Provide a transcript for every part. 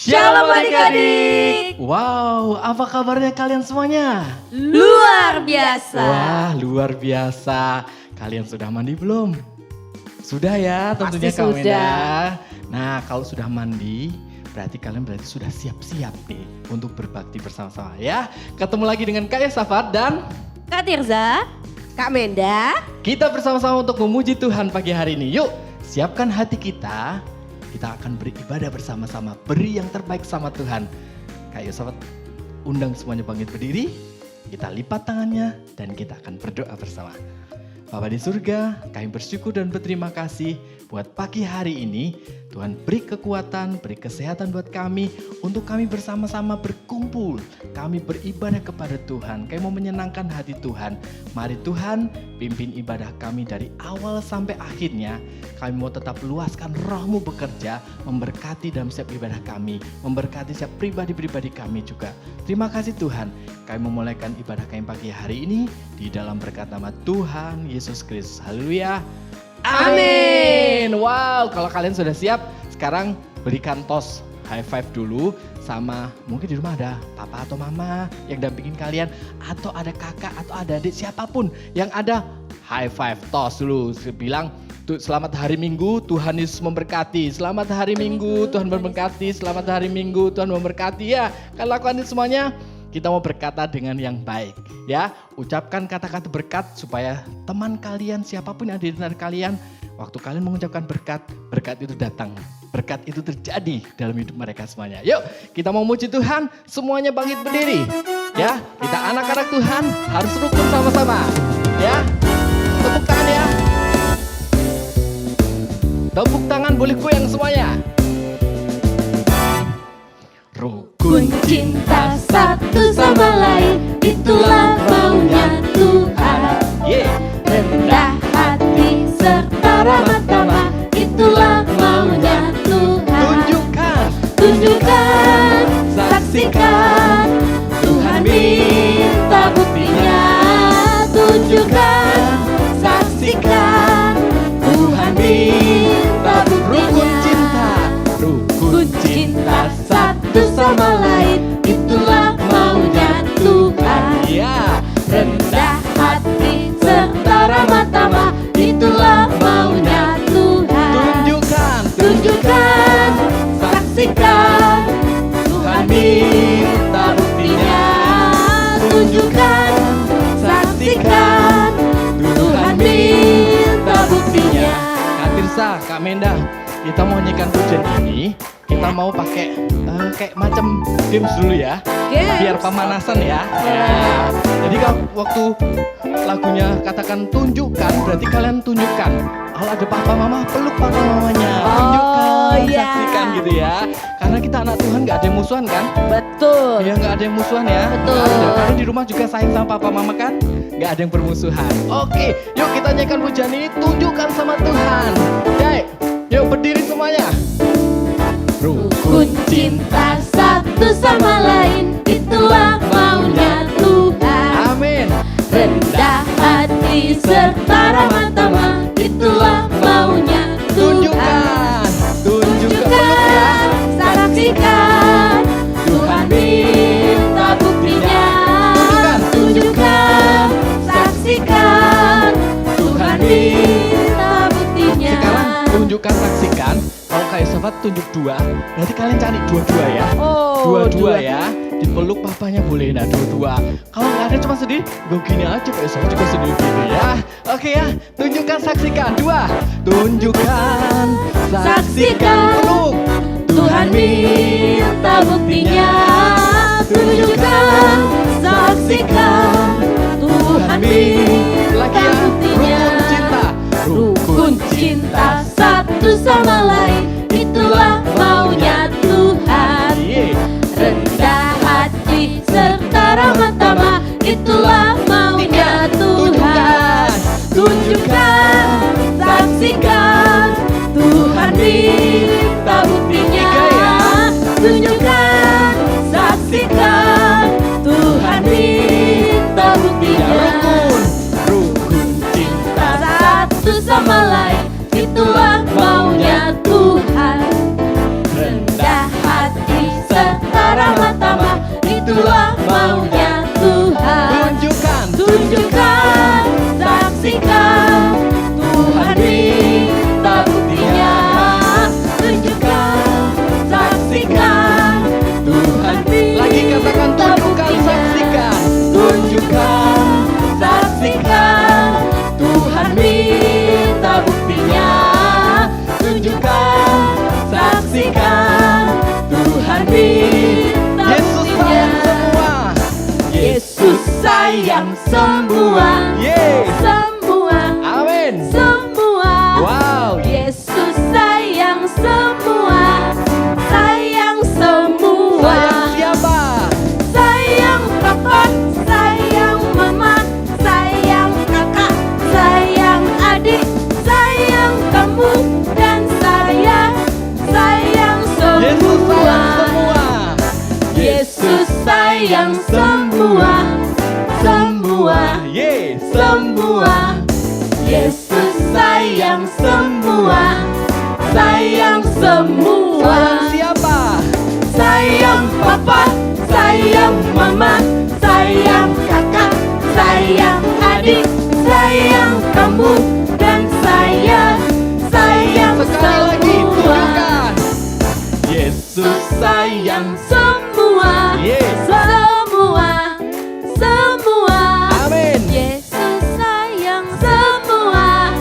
Shalom adik-adik. Wow, apa kabarnya kalian semuanya? Luar biasa. Wah, luar biasa. Kalian sudah mandi belum? Sudah ya, tentunya Pasti Kak sudah. Menda. Nah, kalau sudah mandi, berarti kalian sudah siap-siap nih untuk berbakti bersama-sama ya. Ketemu lagi dengan Kak Yosafat dan Kak Tirza, Kak Menda. kita bersama-sama untuk memuji Tuhan pagi hari ini. Yuk, siapkan hati kita. Kita akan beribadah bersama-sama, beri yang terbaik sama Tuhan. Kak Yosafat undang semuanya bangkit berdiri, kita lipat tangannya dan kita akan berdoa bersama. Bapa di surga, kami bersyukur dan berterima kasih buat pagi hari ini. Tuhan beri kekuatan, beri kesehatan buat kami untuk kami bersama-sama berkumpul. Kami beribadah kepada Tuhan, kami mau menyenangkan hati Tuhan. Mari Tuhan pimpin ibadah kami dari awal sampai akhirnya. Kami mau tetap luaskan roh-Mu bekerja, memberkati dalam setiap ibadah kami, memberkati setiap pribadi-pribadi kami juga. Terima kasih Tuhan, kami memulaikan ibadah kami pagi hari ini di dalam berkat nama Tuhan Yesus Kristus. Haleluya. Amin. Wow, kalau kalian sudah siap, sekarang berikan tos high five dulu sama mungkin di rumah ada papa atau mama yang dampingin kalian, atau ada kakak atau ada adik siapapun yang ada, high five tos dulu. Bilang selamat hari Minggu, Tuhan Yesus memberkati. Selamat hari Minggu, Tuhan memberkati. Selamat hari Minggu, Tuhan memberkati. Ya, kalau lakukan itu semuanya, kita mau berkata dengan yang baik ya. Ucapkan kata-kata berkat supaya teman kalian, siapapun yang ada di antara kalian, waktu kalian mengucapkan berkat, berkat itu datang. Berkat itu terjadi dalam hidup mereka semuanya. Yuk, kita mau muji Tuhan, semuanya bangkit berdiri. Ya, kita anak-anak Tuhan harus rukun sama-sama. Ya, tepuk tangan ya. Tepuk tangan boleh goyang semuanya. Rukun cinta satu sama lain, itulah maunya Tuhan. Rendah hati serta ramah tamah, itulah maunya Tuhan. Tunjukkan, saksikan, Tuhan minta buktinya. Tunjukkan, saksikan, Tuhan minta buktinya. Rukun cinta satu sama lain, itulah maunya Tuhan. Rendah hati serta ramah tamah, itulah maunya Tuhan. Tunjukkan, saksikan, Tuhan minta buktinya. Tunjukkan, saksikan, Tuhan minta buktinya. Kak Tirsa, Kak Menda, kita mau nyanyikan pujian ini. Kita mau pakai kayak macam games dulu ya. Biar pemanasan ya. Jadi kalau waktu lagunya katakan tunjukkan, berarti kalian tunjukkan. Kalau ada papa mama, peluk papa mamanya. Tunjukkan, saksikan gitu ya. Karena kita anak Tuhan gak ada yang musuhan kan? Betul. Ya gak ada yang musuhan ya. Betul. Karena di rumah juga sayang sama papa mama kan? Gak ada yang bermusuhan. Oke, yuk kita nyanyikan pujian ini. Tunjukkan sama Tuhan. Yuk berdiri semuanya. Rukun cinta satu sama lain, itulah maunya Tuhan. Amin. Rendah hati serta ramah tamah, itulah maunya Tuhan. Tunjukkan, saksikan, Tuhan minta buktinya. Tunjukkan, saksikan, Tuhan minta buktinya. Sekarang tunjukkan, saksikan. Kalau kayak sobat tunjuk dua, berarti kalian cari dua-dua ya. Dua-dua ya. Dipeluk papanya boleh, nah dua-dua. Kalau nggak ada cuma sendiri, gue gini aja kayak sobat juga sendiri gitu ya. Oke ya, tunjukkan, saksikan. Dua, tunjukkan, saksikan. Peluk. Tuhan minta buktinya. Tunjukkan, saksikan, Tuhan minta buktinya. Rukun cinta satu sama lain, itulah maunya Tuhan. Rendah hati serta ramah tamah, itulah maunya Tuhan. Tunjukkan, saksikan, Tuhan minta buktinya. Tunjukkan, saksikan, Tuhan minta buktinya. Rukun cinta satu sama lain, itulah maunya Tuhan. sayang semua, semua, Amin. semua. Wow. Yesus sayang semua, sayang semua. Sayang siapa? Sayang papa, sayang mama, sayang kakak, sayang adik, sayang kamu dan saya, sayang Yesus semua. sayang semua. Yesus sayang semua, semua, semua. Yesus sayang semua, sayang semua. Sayang siapa? Sayang papa, sayang mama, sayang kakak, sayang adik, sayang kamu dan saya, sayang Sekali lagi semua. tunjukkan. Yesus Sayang semua, Yes. semua, semua. Amin. Yesus sayang semua,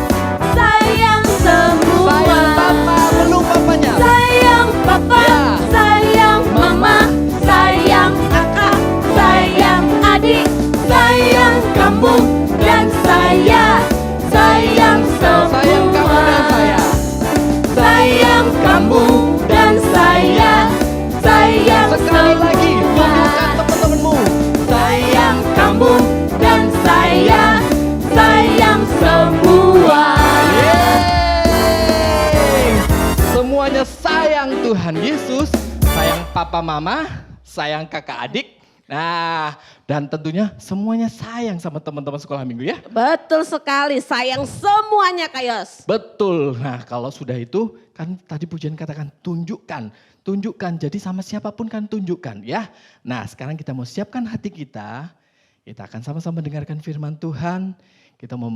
sayang semua. Sayang Papa, peluk papanya. Sayang papa, Ya. sayang mama, sayang kakak, sayang adik, sayang kamu dan saya, sayang semua. Sayang kamu dan saya. Sayang kamu dan saya, sayang Sekali lagi semua. tunjukkan teman-temanmu. Sayang kamu dan saya, sayang semua. Yeay. Semuanya sayang Tuhan Yesus, sayang papa mama, sayang kakak adik. Nah, dan tentunya semuanya sayang sama teman-teman sekolah minggu ya. Betul sekali, sayang semuanya Kak Yos. Betul. Nah, kalau sudah itu kan tadi pujian katakan tunjukkan. Tunjukkan. Jadi sama siapapun kan tunjukkan ya. Nah, sekarang kita mau siapkan hati kita. Kita akan sama-sama dengarkan firman Tuhan. Kita mau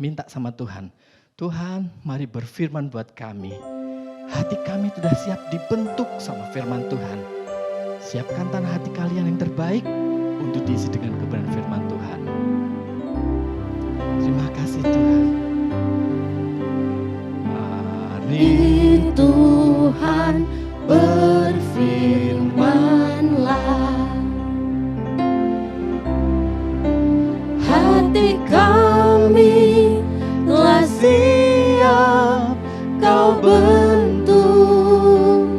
minta sama Tuhan. Tuhan, mari berfirman buat kami. Hati kami sudah siap dibentuk sama firman Tuhan. Siapkan tanah hati kalian yang terbaik untuk diisi dengan kebenaran firman Tuhan. Terima kasih Tuhan. Mari Tuhan berfirmanlah, hati kami telah siap kau bentuk,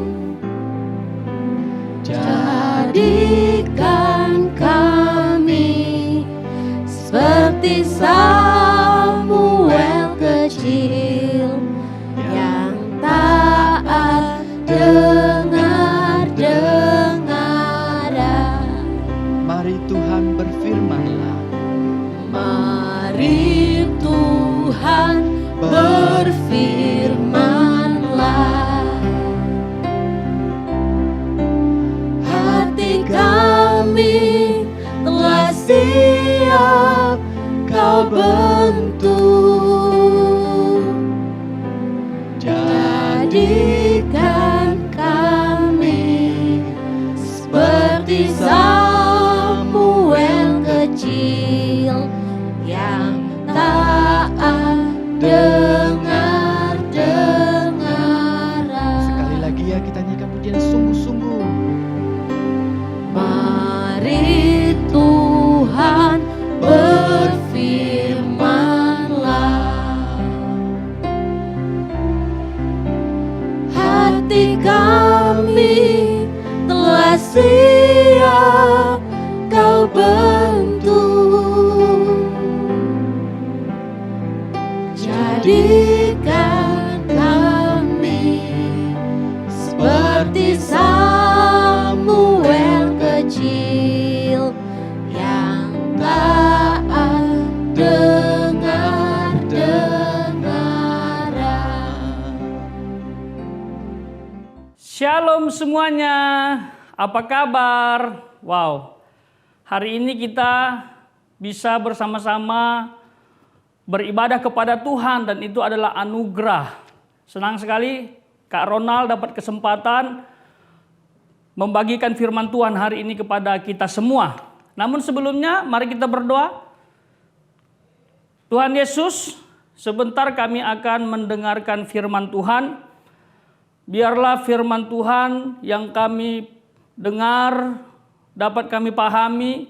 jadikan kami seperti Samuel kecil yang taat dengar-dengaran. Mari Tuhan berfirmanlah. Mari Tuhan berfirmanlah, hati kami telah siap kau bentuk, jadikan kami seperti Samuel kecil yang taat dengar-dengaran. Sekali lagi ya kita nyanyikan pujian sungguh-sungguh. Mari Tuhan berfirmanlah, hati kami telah siap kau bentuk, jadikan kami seperti Samuel kecil yang taat dengar-dengaran. Shalom semuanya, apa kabar? Wow, hari ini kita bisa bersama-sama beribadah kepada Tuhan dan itu adalah anugerah. Senang sekali Kak Ronald dapat kesempatan membagikan firman Tuhan hari ini kepada kita semua. Namun sebelumnya mari kita berdoa. Tuhan Yesus, sebentar kami akan mendengarkan firman Tuhan. Biarlah firman Tuhan yang kami dengar dapat kami pahami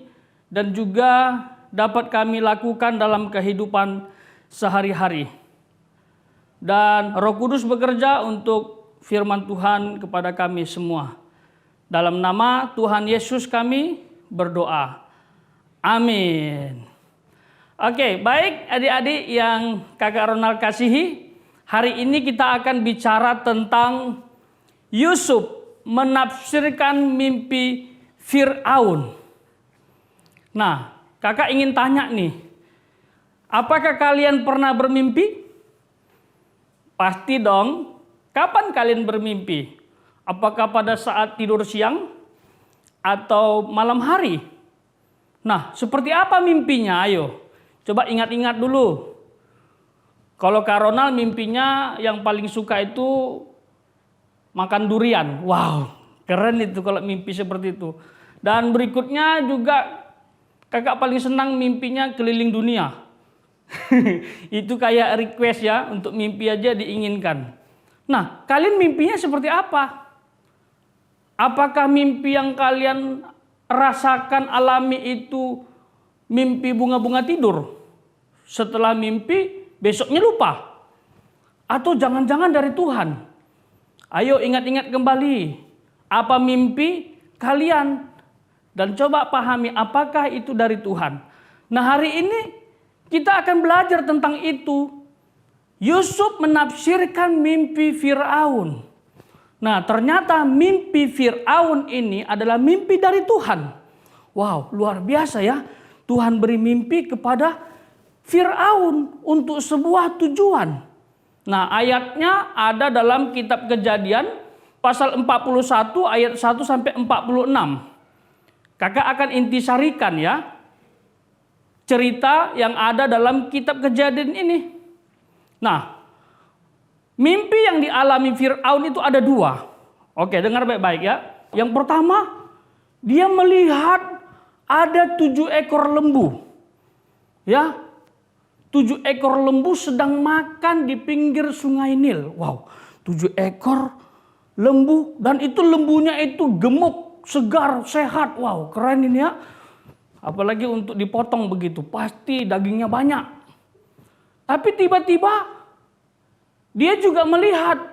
dan juga dapat kami lakukan dalam kehidupan sehari-hari. Dan Roh Kudus bekerja untuk firman Tuhan kepada kami semua. Dalam nama Tuhan Yesus kami berdoa. Amin. Oke, baik adik-adik yang Kakak Ronald kasihi. Hari ini kita akan bicara tentang Yusuf menafsirkan mimpi Fir'aun. Nah, kakak ingin tanya nih, apakah kalian pernah bermimpi? Pasti dong. Kapan kalian bermimpi? Apakah pada saat tidur siang atau malam hari? Nah, seperti apa mimpinya? Ayo, coba ingat-ingat dulu. Kalau Kak Ronald mimpinya yang paling suka itu makan durian. Wow, keren itu kalau mimpi seperti itu. Dan berikutnya juga kakak paling senang mimpinya keliling dunia. Itu kayak request ya, untuk mimpi aja diinginkan. Nah, kalian mimpinya seperti apa? Apakah mimpi yang kalian rasakan alami itu mimpi bunga-bunga tidur? Setelah mimpi, besoknya lupa? Atau jangan-jangan dari Tuhan? Ayo ingat-ingat kembali, apa mimpi kalian? Dan coba pahami apakah itu dari Tuhan. Nah, hari ini kita akan belajar tentang itu. Yusuf menafsirkan mimpi Fir'aun. Nah, ternyata mimpi Fir'aun ini adalah mimpi dari Tuhan. Wow, luar biasa ya. Tuhan beri mimpi kepada Fir'aun untuk sebuah tujuan. Nah, ayatnya ada dalam kitab Kejadian pasal 41 ayat 1 sampai 46. Kakak akan intisarikan ya cerita yang ada dalam kitab Kejadian ini. Nah, mimpi yang dialami Fir'aun itu ada dua. Oke, dengar baik-baik ya. Yang pertama, dia melihat ada 7 ekor lembu. Ya, 7 ekor lembu sedang makan di pinggir sungai Nil. Wow, 7 ekor lembu. Dan itu lembunya itu gemuk, segar, sehat. Wow, keren ini ya. Apalagi untuk dipotong begitu, pasti dagingnya banyak. Tapi tiba-tiba dia juga melihat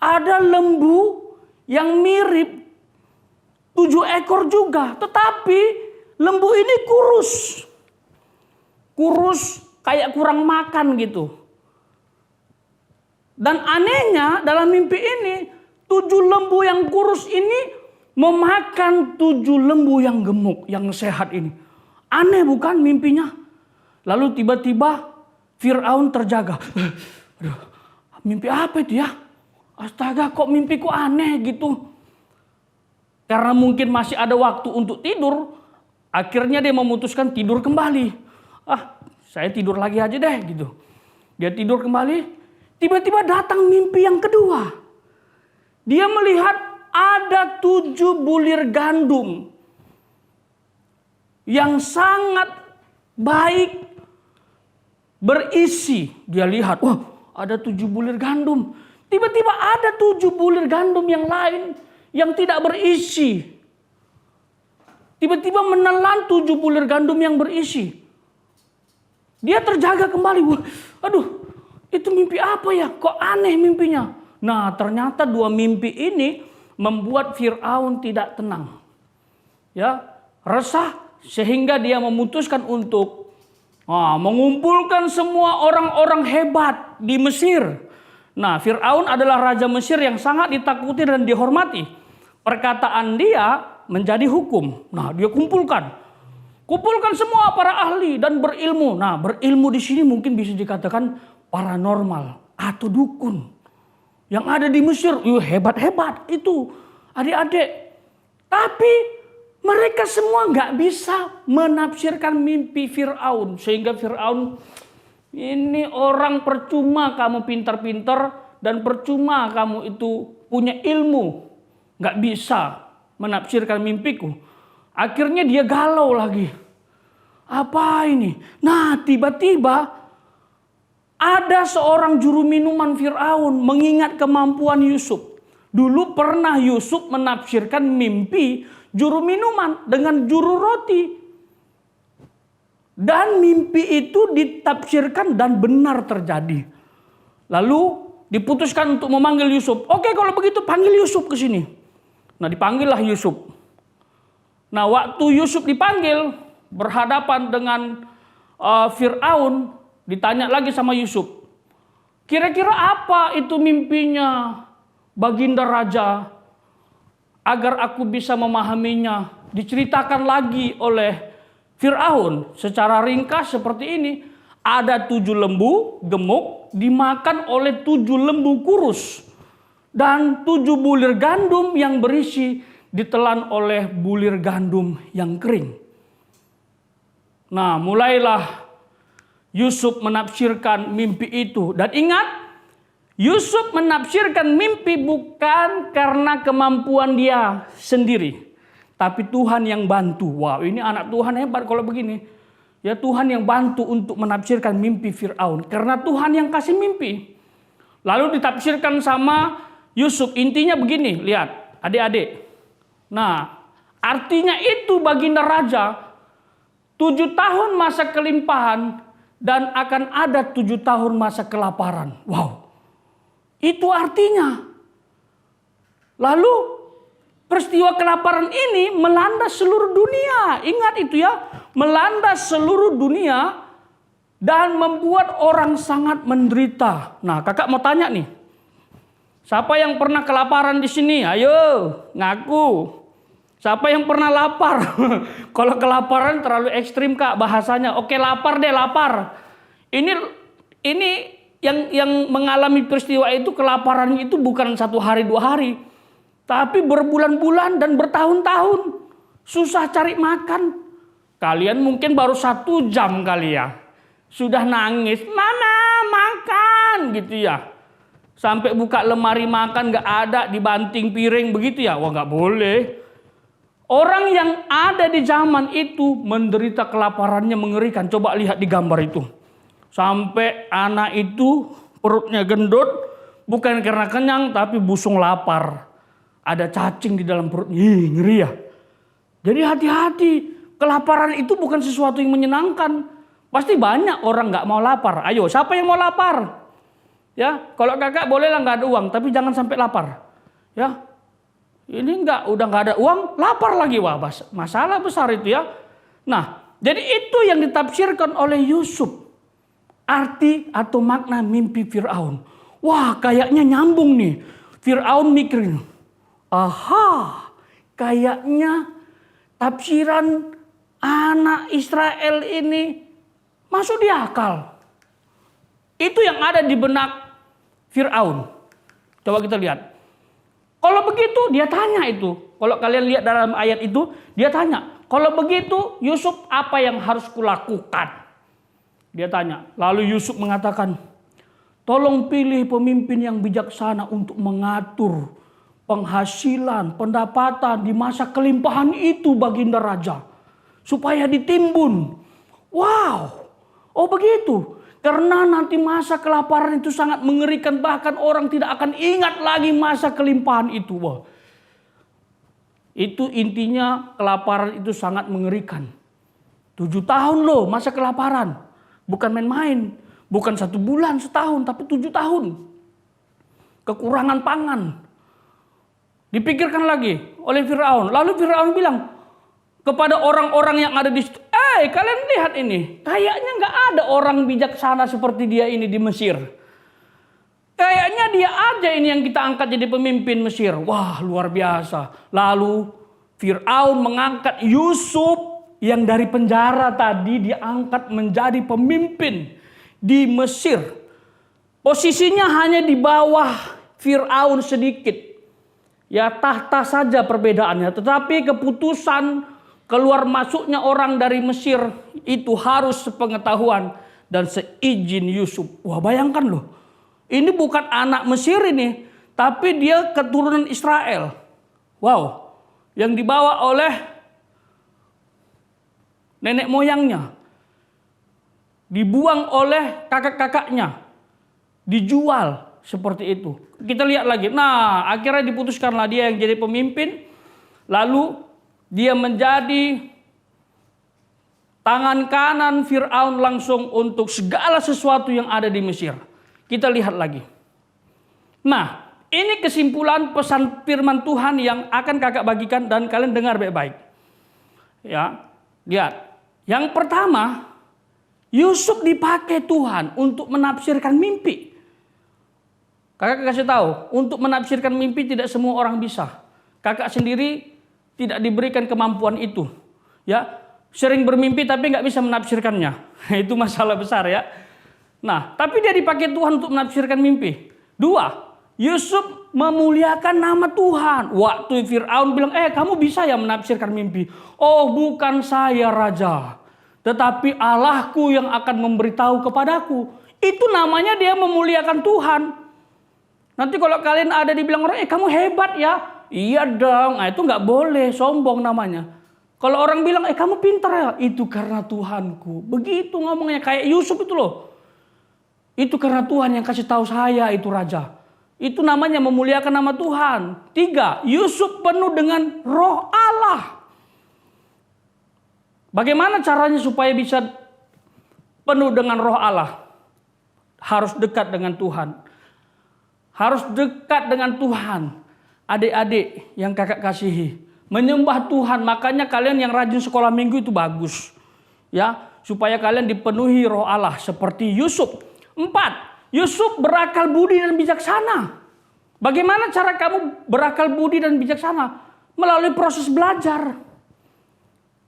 ada lembu yang mirip 7 ekor juga. Tetapi lembu ini kurus. Kurus kayak kurang makan gitu. Dan anehnya dalam mimpi ini 7 lembu yang kurus ini memakan 7 lembu yang gemuk, yang sehat ini. Aneh bukan mimpinya? Lalu tiba-tiba Fir'aun terjaga. Aduh, mimpi apa itu ya? Astaga, kok mimpiku aneh gitu. Karena mungkin masih ada waktu untuk tidur, akhirnya dia memutuskan tidur kembali. Saya tidur lagi aja deh gitu. Dia tidur kembali, tiba-tiba datang mimpi yang kedua. Dia melihat ada 7 bulir gandum yang sangat baik berisi. Dia lihat, wah, ada 7 bulir gandum. Tiba-tiba ada 7 bulir gandum yang lain yang tidak berisi. Tiba-tiba menelan 7 bulir gandum yang berisi. Dia terjaga kembali. Aduh, itu mimpi apa ya? Kok aneh mimpinya? Nah, ternyata 2 mimpi ini membuat Fir'aun tidak tenang. Ya, resah sehingga dia memutuskan untuk mengumpulkan semua orang-orang hebat di Mesir. Nah, Fir'aun adalah raja Mesir yang sangat ditakuti dan dihormati. Perkataan dia menjadi hukum. Nah, dia kumpulkan semua para ahli dan berilmu. Nah, berilmu di sini mungkin bisa dikatakan paranormal atau dukun yang ada di Mesir. Hebat-hebat itu adik-adik. Tapi mereka semua nggak bisa menafsirkan mimpi Fir'aun. Sehingga Fir'aun, ini orang percuma kamu pintar-pintar dan percuma kamu itu punya ilmu. Nggak bisa menafsirkan mimpiku. Akhirnya dia galau lagi. Apa ini? Nah, tiba-tiba ada seorang juru minuman Fir'aun mengingat kemampuan Yusuf. Dulu pernah Yusuf menafsirkan mimpi juru minuman dengan juru roti. Dan mimpi itu ditafsirkan dan benar terjadi. Lalu diputuskan untuk memanggil Yusuf. Oke, kalau begitu panggil Yusuf ke sini. Nah, dipanggillah Yusuf. Nah, waktu Yusuf dipanggil berhadapan dengan Fir'aun, ditanya lagi sama Yusuf. Kira-kira apa itu mimpinya, Baginda Raja? Agar aku bisa memahaminya. Diceritakan lagi oleh Fir'aun secara ringkas seperti ini. Ada 7 lembu gemuk dimakan oleh 7 lembu kurus. Dan 7 bulir gandum yang berisi ditelan oleh bulir gandum yang kering. Nah, mulailah Yusuf menafsirkan mimpi itu. Dan ingat, Yusuf menafsirkan mimpi bukan karena kemampuan dia sendiri. Tapi Tuhan yang bantu. Wow, ini anak Tuhan hebat kalau begini. Ya, Tuhan yang bantu untuk menafsirkan mimpi Fir'aun. Karena Tuhan yang kasih mimpi. Lalu ditafsirkan sama Yusuf. Intinya begini, lihat adik-adik. Nah, artinya itu Baginda Raja 7 tahun masa kelimpahan dan akan ada 7 tahun masa kelaparan. Wow, itu artinya. Lalu peristiwa kelaparan ini melanda seluruh dunia. Ingat itu ya, melanda seluruh dunia dan membuat orang sangat menderita. Nah, kakak mau tanya nih. Siapa yang pernah kelaparan di sini? Ayo, ngaku. Siapa yang pernah lapar? Kalau kelaparan terlalu ekstrim kak bahasanya. Oke, lapar deh, lapar. Ini yang mengalami peristiwa itu, kelaparan itu bukan 1 hari 2 hari. Tapi berbulan-bulan dan bertahun-tahun. Susah cari makan. Kalian mungkin baru 1 jam kali ya. Sudah nangis. Mama makan gitu ya. Sampai buka lemari makan gak ada, dibanting piring begitu ya. Wah, gak boleh. Orang yang ada di zaman itu menderita kelaparannya mengerikan. Coba lihat di gambar itu. Sampai anak itu perutnya gendut. Bukan karena kenyang tapi busung lapar. Ada cacing di dalam perutnya. Ngeri ya. Jadi hati-hati. Kelaparan itu bukan sesuatu yang menyenangkan. Pasti banyak orang gak mau lapar. Ayo, siapa yang mau lapar? Ya, kalau kakak bolehlah gak ada uang. Tapi jangan sampai lapar. Ya. Ini udah nggak ada uang, lapar lagi. Wah, masalah besar itu ya. Nah, jadi itu yang ditafsirkan oleh Yusuf. Arti atau makna mimpi Fir'aun. Wah, kayaknya nyambung nih. Fir'aun mikirin, aha, kayaknya tafsiran anak Israel ini masuk di akal. Itu yang ada di benak Fir'aun. Coba kita lihat. Kalau begitu dia tanya itu. Kalau kalian lihat dalam ayat itu, dia tanya. Kalau begitu Yusuf, apa yang harus kulakukan? Dia tanya. Lalu Yusuf mengatakan, tolong pilih pemimpin yang bijaksana untuk mengatur penghasilan, pendapatan di masa kelimpahan itu Baginda Raja. Supaya ditimbun. Wow, oh begitu. Karena nanti masa kelaparan itu sangat mengerikan. Bahkan orang tidak akan ingat lagi masa kelimpahan itu. Wah. Itu intinya kelaparan itu sangat mengerikan. 7 tahun loh masa kelaparan. Bukan main-main. Bukan 1 bulan, setahun. Tapi 7 tahun. Kekurangan pangan. Dipikirkan lagi oleh Fir'aun. Lalu Fir'aun bilang kepada orang-orang yang ada di situ, kalian lihat ini, kayaknya nggak ada orang bijaksana seperti dia ini di Mesir. Kayaknya dia aja ini yang kita angkat jadi pemimpin Mesir. Wah, luar biasa. Lalu Fir'aun mengangkat Yusuf yang dari penjara tadi diangkat menjadi pemimpin di Mesir. Posisinya hanya di bawah Fir'aun sedikit. Ya, tahta saja perbedaannya, tetapi keputusan keluar masuknya orang dari Mesir itu harus sepengetahuan dan seizin Yusuf. Wah, bayangkan loh. Ini bukan anak Mesir ini, tapi dia keturunan Israel. Wow, yang dibawa oleh nenek moyangnya. Dibuang oleh kakak-kakaknya. Dijual seperti itu. Kita lihat lagi. Nah, akhirnya diputuskanlah dia yang jadi pemimpin. Lalu dia menjadi Tangan kanan Fir'aun langsung untuk segala sesuatu yang ada di Mesir. Kita lihat lagi. Nah, ini kesimpulan pesan firman Tuhan yang akan kakak bagikan dan kalian dengar baik-baik. Ya, lihat. Yang pertama, Yusuf dipakai Tuhan untuk menafsirkan mimpi. Kakak kasih tahu, untuk menafsirkan mimpi tidak semua orang bisa. Kakak sendiri tidak diberikan kemampuan itu. Ya, sering bermimpi tapi nggak bisa menafsirkannya. Itu masalah besar ya. Nah, tapi dia dipakai Tuhan untuk menafsirkan mimpi. Dua, Yusuf memuliakan nama Tuhan. Waktu Fir'aun bilang, kamu bisa ya menafsirkan mimpi. Oh, bukan saya raja, tetapi Allahku yang akan memberitahu kepadaku. Itu namanya dia memuliakan Tuhan. Nanti kalau kalian ada dibilang orang, kamu hebat ya. Iya dong, itu nggak boleh, sombong namanya. Kalau orang bilang, kamu pintar ya. Itu karena Tuhanku. Begitu ngomongnya, kayak Yusuf itu loh. Itu karena Tuhan yang kasih tahu saya itu raja. Itu namanya memuliakan nama Tuhan. Tiga, Yusuf penuh dengan roh Allah. Bagaimana caranya supaya bisa penuh dengan roh Allah? Harus dekat dengan Tuhan. Harus dekat dengan Tuhan. Adik-adik yang kakak kasihi. Menyembah Tuhan. Makanya kalian yang rajin sekolah minggu itu bagus. Ya, supaya kalian dipenuhi roh Allah seperti Yusuf. 4. Yusuf berakal budi dan bijaksana. Bagaimana cara kamu berakal budi dan bijaksana? Melalui proses belajar.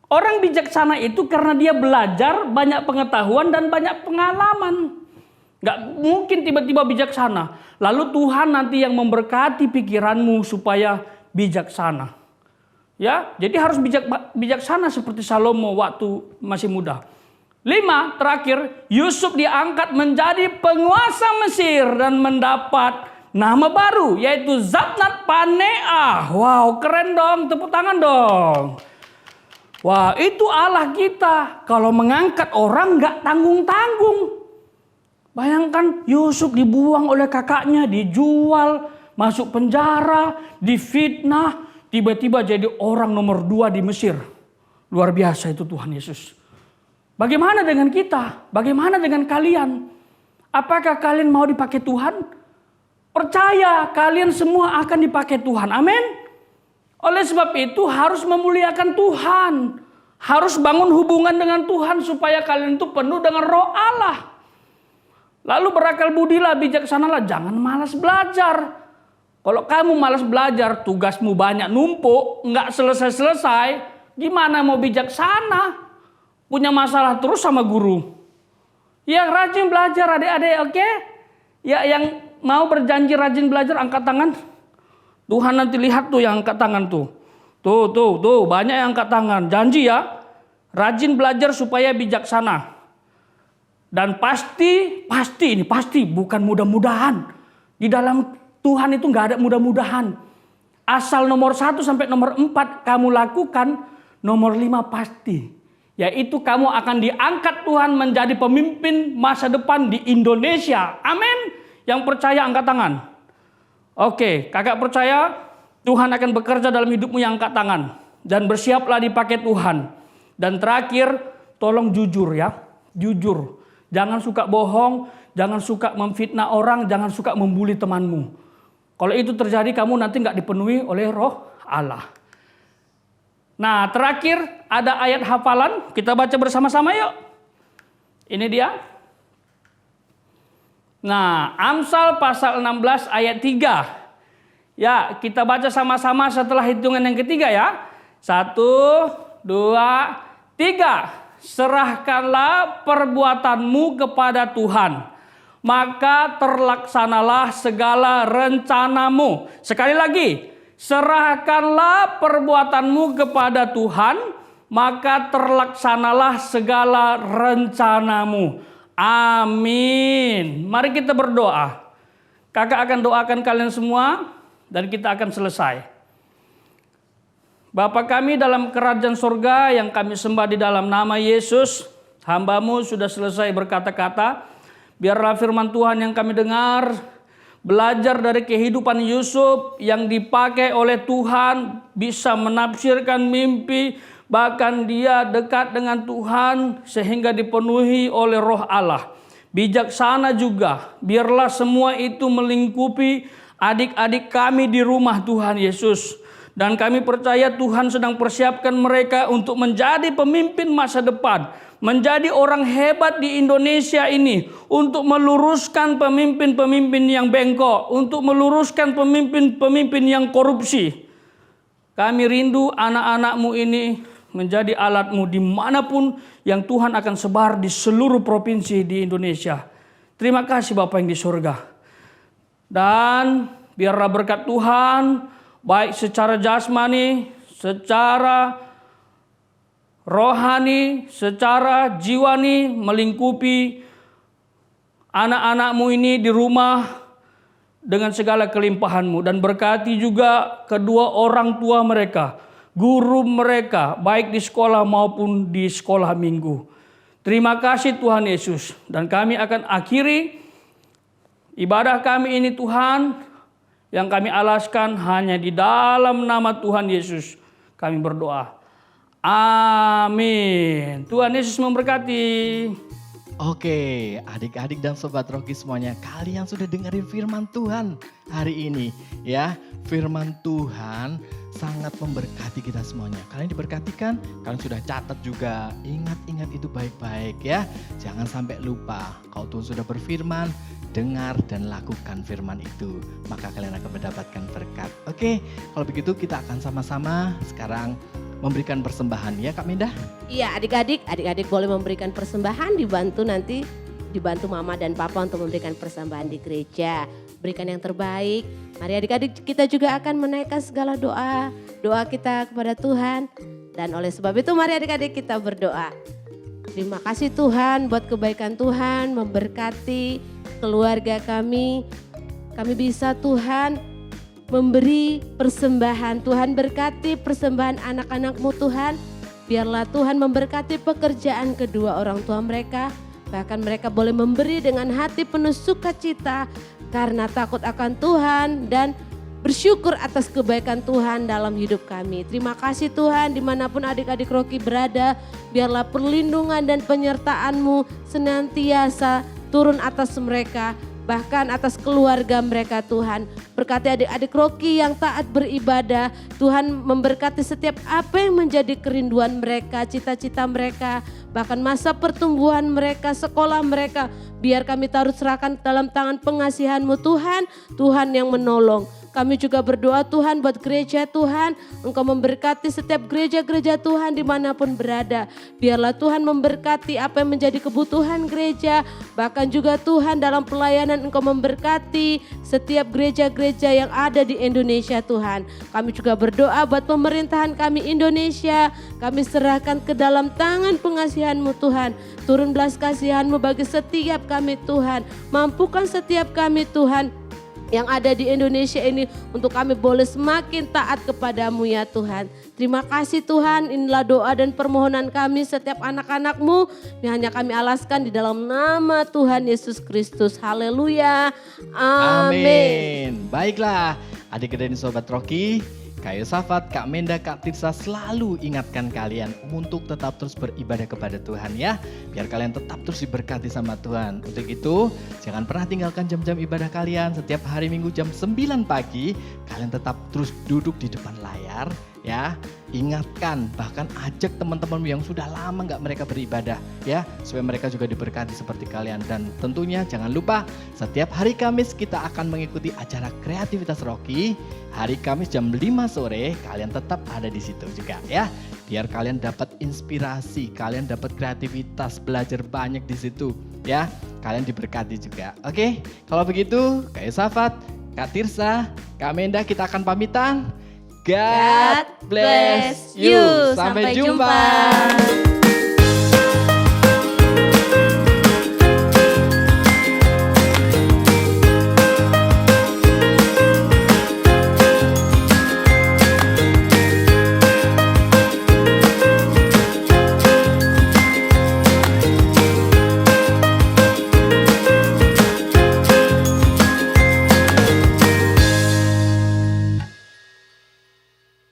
Orang bijaksana itu karena dia belajar, banyak pengetahuan dan banyak pengalaman. Gak mungkin tiba-tiba bijaksana. Lalu Tuhan nanti yang memberkati pikiranmu supaya bijaksana. Ya, jadi harus bijaksana seperti Salomo waktu masih muda. 5, terakhir, Yusuf diangkat menjadi penguasa Mesir dan mendapat nama baru, yaitu Zatnat Paneah. Wow, keren dong, tepuk tangan dong. Wah, itu Allah kita. Kalau mengangkat orang nggak tanggung-tanggung. Bayangkan Yusuf dibuang oleh kakaknya, dijual, masuk penjara, difitnah, tiba-tiba jadi orang nomor 2 di Mesir. Luar biasa itu Tuhan Yesus. Bagaimana dengan kita? Bagaimana dengan kalian? Apakah kalian mau dipakai Tuhan? Percaya kalian semua akan dipakai Tuhan. Amin. Oleh sebab itu harus memuliakan Tuhan. Harus bangun hubungan dengan Tuhan supaya kalian itu penuh dengan roh Allah. Lalu berakal budilah, bijaksanalah. Jangan malas belajar. Kalau kamu malas belajar, tugasmu banyak numpuk, nggak selesai-selesai, gimana mau bijaksana? Punya masalah terus sama guru. Yang rajin belajar adik-adik, oke? Ya, yang mau berjanji rajin belajar angkat tangan. Tuhan nanti lihat tuh yang angkat tangan tuh. Tuh, banyak yang angkat tangan. Janji ya, rajin belajar supaya bijaksana. Dan pasti, bukan mudah-mudahan. Di dalam Tuhan itu nggak ada mudah-mudahan. Asal nomor 1 sampai nomor 4 kamu lakukan, nomor 5 pasti. Yaitu kamu akan diangkat Tuhan menjadi pemimpin masa depan di Indonesia. Amin. Yang percaya angkat tangan. Oke, kakak percaya Tuhan akan bekerja dalam hidupmu yang angkat tangan. Dan bersiaplah dipakai Tuhan. Dan terakhir, tolong jujur ya. Jujur. Jangan suka bohong, jangan suka memfitnah orang, jangan suka membuli temanmu. Kalau itu terjadi, kamu nanti nggak dipenuhi oleh roh Allah. Nah, terakhir ada ayat hafalan, kita baca bersama-sama yuk. Ini dia. Nah, Amsal pasal 16 ayat 3. Ya, kita baca sama-sama setelah hitungan yang ketiga ya. 1, 2, 3. Serahkanlah perbuatanmu kepada Tuhan, maka terlaksanalah segala rencanamu. Sekali lagi, serahkanlah perbuatanmu kepada Tuhan, maka terlaksanalah segala rencanamu. Amin. Mari kita berdoa. Kakak akan doakan kalian semua dan kita akan selesai. Bapa kami dalam kerajaan surga yang kami sembah di dalam nama Yesus, hamba-Mu sudah selesai berkata-kata. Biarlah firman Tuhan yang kami dengar, belajar dari kehidupan Yusuf yang dipakai oleh Tuhan, bisa menafsirkan mimpi, Bahkan dia dekat dengan Tuhan sehingga dipenuhi oleh Roh Allah. Bijaksana juga, biarlah semua itu melingkupi adik-adik kami di rumah Tuhan Yesus. Dan kami percaya Tuhan sedang persiapkan mereka untuk menjadi pemimpin masa depan. Menjadi orang hebat di Indonesia ini. Untuk meluruskan pemimpin-pemimpin yang bengkok. Untuk meluruskan pemimpin-pemimpin yang korupsi. Kami rindu anak-anakmu ini menjadi alatmu dimanapun yang Tuhan akan sebar di seluruh provinsi di Indonesia. Terima kasih Bapa yang di surga. Dan biarlah berkat Tuhan, baik secara jasmani, secara rohani, secara jiwani, melingkupi anak-anakmu ini di rumah dengan segala kelimpahanmu. Dan berkati juga kedua orang tua mereka, guru mereka, baik di sekolah maupun di sekolah minggu. Terima kasih Tuhan Yesus. Dan kami akan akhiri ibadah kami ini Tuhan, yang kami alaskan hanya di dalam nama Tuhan Yesus. Kami berdoa. Amin. Tuhan Yesus memberkati. Oke, adik-adik dan sobat Rocky semuanya, kalian sudah dengerin firman Tuhan hari ini ya. Firman Tuhan sangat memberkati kita semuanya. Kalian diberkatikan, kalian sudah catat juga. Ingat-ingat itu baik-baik ya. Jangan sampai lupa, kalau Tuhan sudah berfirman, dengar dan lakukan firman itu. Maka kalian akan mendapatkan berkat. Oke, kalau begitu kita akan sama-sama sekarang memberikan persembahan ya Kak Minda. Iya adik-adik boleh memberikan persembahan, dibantu mama dan papa untuk memberikan persembahan di gereja. Berikan yang terbaik. Mari adik-adik kita juga akan menaikkan segala doa kita kepada Tuhan. Dan oleh sebab itu mari adik-adik kita berdoa. Terima kasih Tuhan buat kebaikan Tuhan memberkati keluarga kami. Kami bisa Tuhan memberi persembahan. Tuhan berkati persembahan anak-anak-Mu Tuhan. Biarlah Tuhan memberkati pekerjaan kedua orang tua mereka. Bahkan mereka boleh memberi dengan hati penuh sukacita karena takut akan Tuhan dan bersyukur atas kebaikan Tuhan dalam hidup kami. Terima kasih Tuhan, dimanapun adik-adik Rocky berada, biarlah perlindungan dan penyertaan-Mu senantiasa turun atas mereka, bahkan atas keluarga mereka Tuhan. Berkati adik-adik Rocky yang taat beribadah, Tuhan memberkati setiap apa yang menjadi kerinduan mereka, cita-cita mereka, bahkan masa pertumbuhan mereka, sekolah mereka. Biar kami taruh serahkan dalam tangan pengasihan-Mu Tuhan, Tuhan yang menolong. Kami juga berdoa Tuhan buat gereja Tuhan, Engkau memberkati setiap gereja-gereja Tuhan dimanapun berada. Biarlah Tuhan memberkati apa yang menjadi kebutuhan gereja, bahkan juga Tuhan dalam pelayanan Engkau memberkati setiap gereja-gereja yang ada di Indonesia Tuhan. Kami juga berdoa buat pemerintahan kami Indonesia, kami serahkan ke dalam tangan pengasihan-Mu Tuhan. Turun belas kasihan-Mu bagi setiap kami Tuhan, mampukan setiap kami Tuhan yang ada di Indonesia ini untuk kami boleh semakin taat kepadamu ya Tuhan. Terima kasih Tuhan, inilah doa dan permohonan kami setiap anak-anak-Mu yang hanya kami alaskan di dalam nama Tuhan Yesus Kristus. Haleluya. Amin. Baiklah adik-adik dan sobat Rocky, Kak Yosafat, Kak Menda, Kak Tirsa selalu ingatkan kalian untuk tetap terus beribadah kepada Tuhan ya. Biar kalian tetap terus diberkati sama Tuhan. Untuk itu jangan pernah tinggalkan jam-jam ibadah kalian. Setiap hari Minggu jam 9 pagi kalian tetap terus duduk di depan layar ya. Ingatkan, bahkan ajak teman-teman yang sudah lama gak mereka beribadah ya, supaya mereka juga diberkati seperti kalian. Dan tentunya jangan lupa setiap hari Kamis kita akan mengikuti acara Kreativitas Rocky. Hari Kamis jam 5 sore kalian tetap ada di situ juga ya. Biar kalian dapat inspirasi, kalian dapat kreativitas, belajar banyak di situ ya. Kalian diberkati juga. Oke, kalau begitu Kak Yosafat, Kak Tirsa, Kak Menda kita akan pamitan. God bless you. Sampai jumpa.